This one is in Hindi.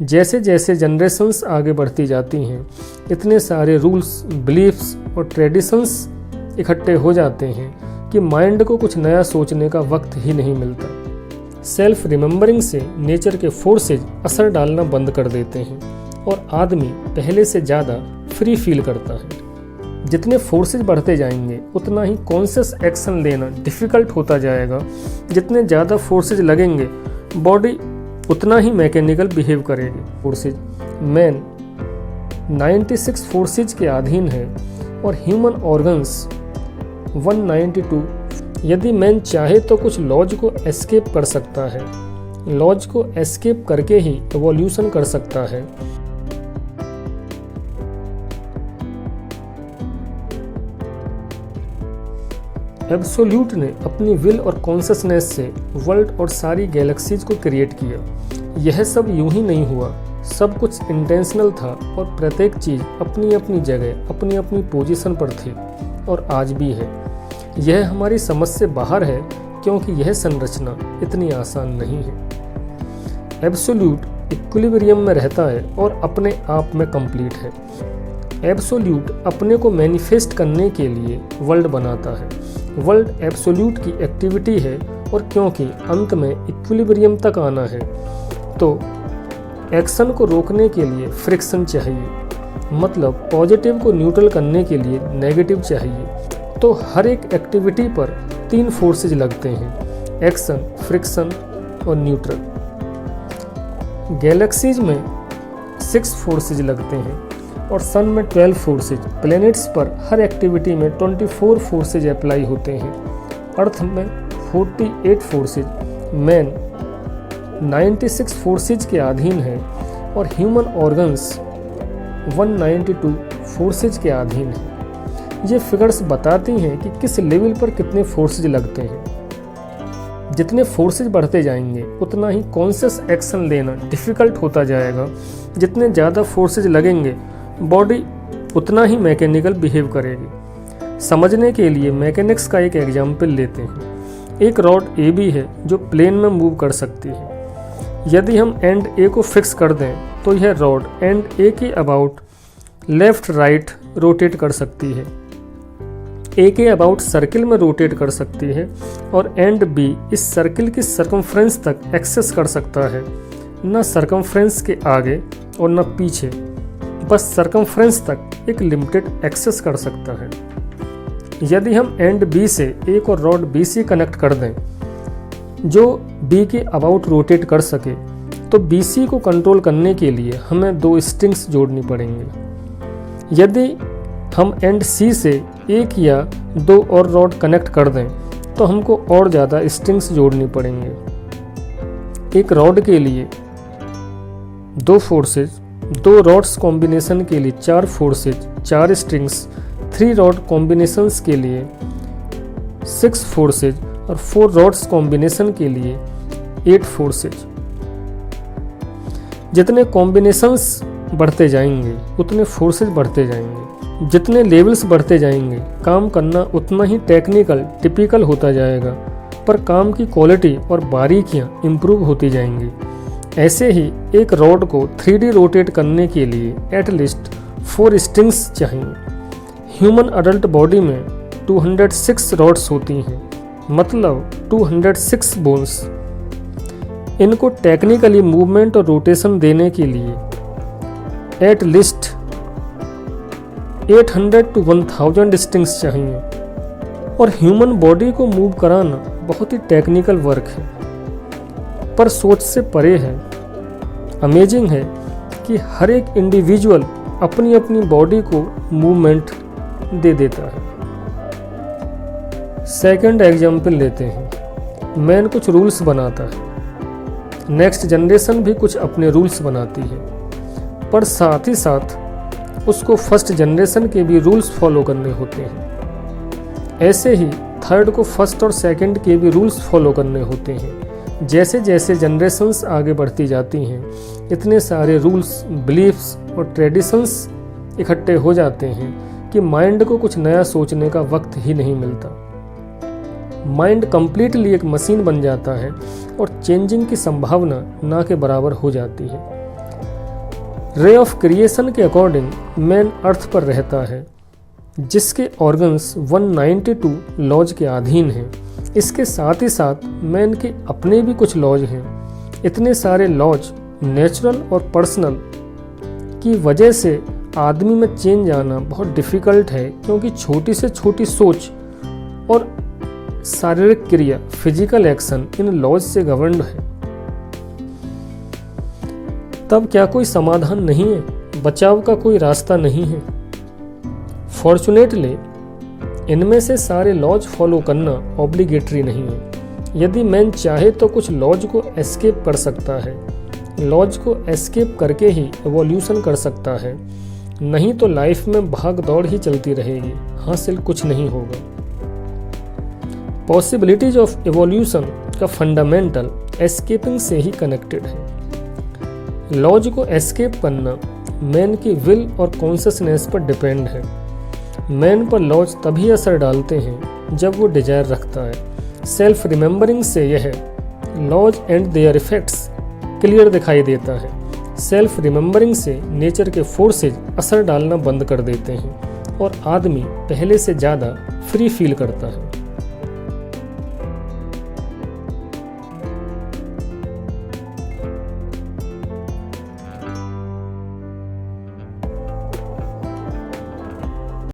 जैसे जैसे जनरेशन्स आगे बढ़ती जाती हैं, इतने सारे रूल्स, बिलीफ्स और ट्रेडिशंस इकट्ठे हो जाते हैं कि माइंड को कुछ नया सोचने का वक्त ही नहीं मिलता। सेल्फ रिमेंबरिंग से नेचर के फोर्सेज असर डालना बंद कर देते हैं और आदमी पहले से ज़्यादा फ्री फील करता है। जितने फोर्सेज बढ़ते जाएंगे उतना ही कॉन्शियस एक्शन लेना डिफ़िकल्ट होता जाएगा। जितने ज़्यादा फोर्सेज लगेंगे बॉडी उतना ही मैकेनिकल बिहेव करेगी। फोर्सेज मैन 96 फोर्सेज के अधीन है और ह्यूमन ऑर्गन्स 192। यदि मैन चाहे तो कुछ लॉज को एस्केप कर सकता है। लॉज को एस्केप करके ही एवोल्यूशन कर सकता है। एब्सोल्यूट ने अपनी विल और कॉन्शियसनेस से वर्ल्ड और सारी गैलेक्सीज को क्रिएट किया। यह सब यूं ही नहीं हुआ, सब कुछ इंटेंशनल था और प्रत्येक चीज़ अपनी अपनी जगह, अपनी अपनी पोजीशन पर थी और आज भी है। यह हमारी समझ से बाहर है क्योंकि यह संरचना इतनी आसान नहीं है। एब्सोल्यूट इक्विलिब्रियम में रहता है और अपने आप में कंप्लीट है। एब्सोल्यूट अपने को मैनिफेस्ट करने के लिए वर्ल्ड बनाता है। वर्ल्ड एब्सोल्यूट की एक्टिविटी है और क्योंकि अंत में इक्विलिब्रियम तक आना है तो एक्शन को रोकने के लिए फ्रिक्शन चाहिए, मतलब पॉजिटिव को न्यूट्रल करने के लिए नेगेटिव चाहिए। तो हर एक एक्टिविटी पर 3 फोर्सेज लगते हैं, एक्शन, फ्रिक्शन और न्यूट्रल। गैलेक्सीज में 6 फोर्सेज लगते हैं और सन में 12 फोर्सेज। प्लैनेट्स पर हर एक्टिविटी में 24 फोर्सेज अप्लाई होते हैं। अर्थ में 48 फोर्सेज। मैन 96 फोर्सेज के अधीन है और ह्यूमन ऑर्गन्स 192 फोर्सेज के अधीन है। ये फिगर्स बताती हैं कि किस लेवल पर कितने फोर्सेज लगते हैं। जितने फोर्सेज बढ़ते जाएंगे उतना ही कॉन्शियस एक्शन लेना डिफ़िकल्ट होता जाएगा। जितने ज़्यादा फोर्सेज लगेंगे बॉडी उतना ही मैकेनिकल बिहेव करेगी। समझने के लिए मैकेनिक्स का एक एग्जाम्पल लेते हैं। एक रॉड ए बी है जो प्लेन में मूव कर सकती है। यदि हम एंड ए को फिक्स कर दें तो यह रॉड एंड ए के अबाउट लेफ्ट राइट रोटेट कर सकती है, ए के अबाउट सर्किल में रोटेट कर सकती है और एंड बी इस सर्किल की सर्कमफ्रेंस तक एक्सेस कर सकता है। न सर्कमफ्रेंस के आगे और न पीछे, बस सर्कमफ्रेंस तक एक लिमिटेड एक्सेस कर सकता है। यदि हम एंड बी से एक और रॉड बी सी कनेक्ट कर दें जो बी के अबाउट रोटेट कर सके तो बी सी को कंट्रोल करने के लिए हमें 2 स्ट्रिंग्स जोड़नी पड़ेंगे। यदि हम एंड सी से एक या 2 और रॉड कनेक्ट कर दें तो हमको और ज़्यादा स्ट्रिंग्स जोड़नी पड़ेंगे। एक रॉड के लिए 2 फोर्सेज, 2 रॉड्स कॉम्बिनेशन के लिए 4 फोर्सेज, 4 स्ट्रिंग्स, 3 रॉड कॉम्बिनेशंस के लिए 6 फोर्सेज और 4 रॉड्स कॉम्बिनेशन के लिए 8 फोर्सेज। जितने कॉम्बिनेशंस बढ़ते जाएंगे उतने फोर्सेज बढ़ते जाएंगे। जितने लेवल्स बढ़ते जाएंगे काम करना उतना ही टेक्निकल, टिपिकल होता जाएगा, पर काम की क्वालिटी और बारीकियां इम्प्रूव होती जाएंगी। ऐसे ही एक रॉड को 3D रोटेट करने के लिए एटलीस्ट 4 स्ट्रिंग्स चाहिए। ह्यूमन अडल्ट बॉडी में 206 रॉड्स होती हैं, मतलब 206 बोन्स। इनको टेक्निकली मूवमेंट और रोटेशन देने के लिए एटलीस्ट 800 to 1000 स्ट्रिंग्स चाहिए और ह्यूमन बॉडी को मूव कराना बहुत ही टेक्निकल वर्क है, पर सोच से परे है। अमेजिंग है कि हर एक इंडिविजुअल अपनी अपनी बॉडी को मूवमेंट दे देता है। सेकंड एग्जाम्पल लेते हैं। मैन कुछ रूल्स बनाता है, नेक्स्ट जनरेशन भी कुछ अपने रूल्स बनाती है, पर साथ ही साथ उसको फर्स्ट जनरेशन के भी रूल्स फॉलो करने होते हैं। ऐसे ही थर्ड को फर्स्ट और सेकंड के भी रूल्स फॉलो करने होते हैं। जैसे जैसे जनरेशन्स आगे बढ़ती जाती हैं इतने सारे रूल्स, बिलीफ्स और ट्रेडिशंस इकट्ठे हो जाते हैं कि माइंड को कुछ नया सोचने का वक्त ही नहीं मिलता। माइंड कंप्लीटली एक मशीन बन जाता है और चेंजिंग की संभावना ना के बराबर हो जाती है। रे ऑफ क्रिएशन के अकॉर्डिंग मैन अर्थ पर रहता है, जिसके ऑर्गन्स 192 लॉज के अधीन हैं। इसके साथ ही साथ मैन के अपने भी कुछ लॉज हैं। इतने सारे लॉज नेचुरल और पर्सनल की वजह से आदमी में चेंज आना बहुत डिफ़िकल्ट है, क्योंकि छोटी से छोटी सोच और शारीरिक क्रिया फिजिकल एक्शन इन लॉज से गवर्न्ड है। तब क्या कोई समाधान नहीं है? बचाव का कोई रास्ता नहीं है? फॉर्चुनेटली इनमें से सारे लॉज फॉलो करना ऑब्लिगेटरी नहीं है। यदि मैन चाहे तो कुछ लॉज को एस्केप कर सकता है। लॉज को एस्केप करके ही एवोल्यूशन कर सकता है, नहीं तो लाइफ में भाग दौड़ ही चलती रहेगी, हासिल कुछ नहीं होगा। पॉसिबिलिटीज ऑफ एवोल्यूशन का फंडामेंटल एस्केपिंग से ही कनेक्टेड है। लॉज को एस्केप करना मैन की विल और कॉन्शियसनेस पर डिपेंड है। मैन पर लॉज तभी असर डालते हैं जब वो डिजायर रखता है। सेल्फ रिमेंबरिंग से यह laws and their effects clear दिखाई देता है। सेल्फ रिमेंबरिंग से नेचर के फोर्सेज असर डालना बंद कर देते हैं और आदमी पहले से ज़्यादा फ्री फील करता है।